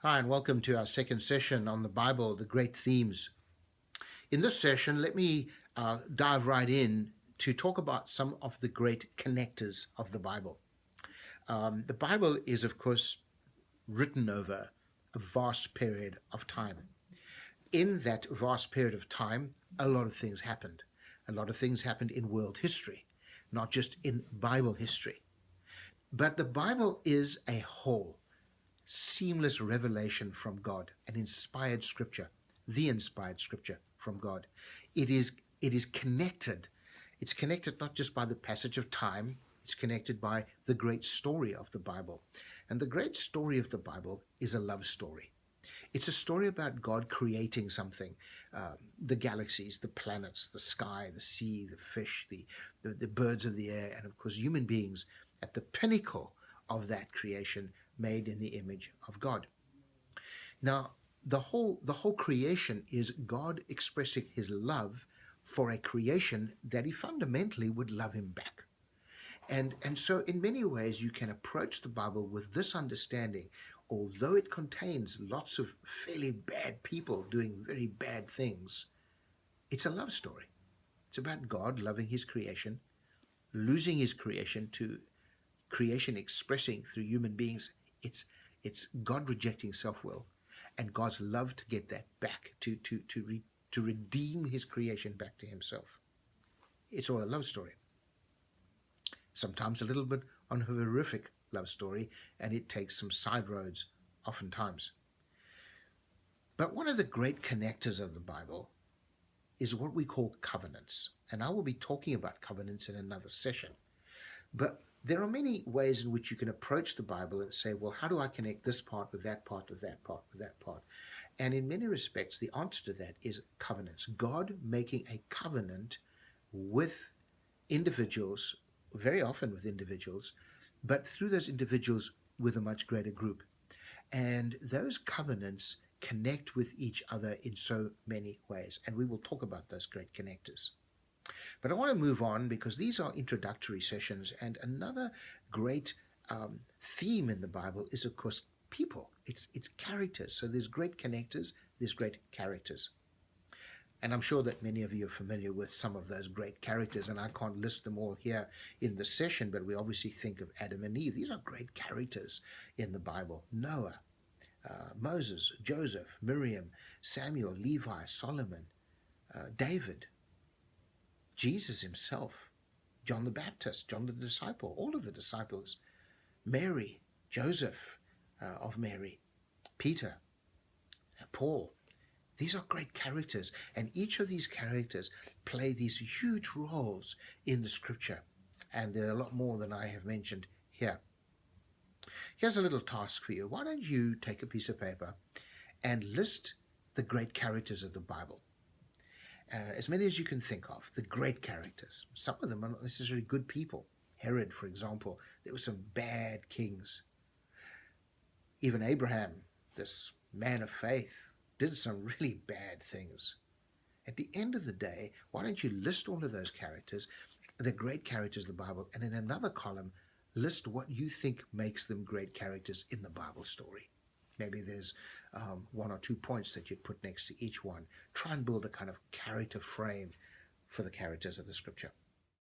Hi, and welcome to our second session on the Bible, the great themes. In this session, let me dive right in to talk about some of the great connectors of the Bible. The Bible is, of course, written over a vast period of time. In that vast period of time, a lot of things happened. A lot of things happened in world history, not just in Bible history. But the Bible is a whole, seamless revelation from God, an inspired scripture, the inspired scripture from God. It is connected. It's connected not just by the passage of time, it's connected by the great story of the Bible. And the great story of the Bible is a love story. It's a story about God creating something, the galaxies, the planets, the sky, the sea, the fish, the birds of the air, and of course human beings at the pinnacle of that creation made in the image of God. Now, the whole creation is God expressing his love for a creation that he fundamentally would love him back. And so in many ways you can approach the Bible with this understanding. Although it contains lots of fairly bad people doing very bad things, it's a love story. It's about God loving his creation, losing his creation to creation expressing through human beings. It's God rejecting self-will and God's love to get that back, to redeem his creation back to himself. It's all a love story. Sometimes a little bit on a horrific love story, and it takes some side roads oftentimes. But one of the great connectors of the Bible is what we call covenants. And I will be talking about covenants in another session. But there are many ways in which you can approach the Bible and say, well, how do I connect this part with that part, with that part, with that part? And in many respects, the answer to that is covenants. God making a covenant with individuals, very often with individuals, but through those individuals with a much greater group. And those covenants connect with each other in so many ways. And we will talk about those great connectors. But I want to move on because these are introductory sessions. And another great theme in the Bible is, of course, people. It's characters. So there's great connectors, there's great characters. And I'm sure that many of you are familiar with some of those great characters, and I can't list them all here in the session, but we obviously think of Adam and Eve. These are great characters in the Bible. Noah, Moses, Joseph, Miriam, Samuel, Levi, Solomon, David, Jesus himself, John the Baptist, John the disciple, all of the disciples, Mary, Joseph of Mary, Peter, Paul. These are great characters, and each of these characters play these huge roles in the scripture. And there are a lot more than I have mentioned here. Here's a little task for you. Why don't you take a piece of paper and list the great characters of the Bible? As many as you can think of, the great characters. Some of them are not necessarily good people. Herod, for example, there were some bad kings. Even Abraham, this man of faith, did some really bad things. At the end of the day, why don't you list all of those characters, the great characters of the Bible, and in another column, list what you think makes them great characters in the Bible story. Maybe there's 1 or 2 points that you'd put next to each one. Try and build a kind of character frame for the characters of the scripture.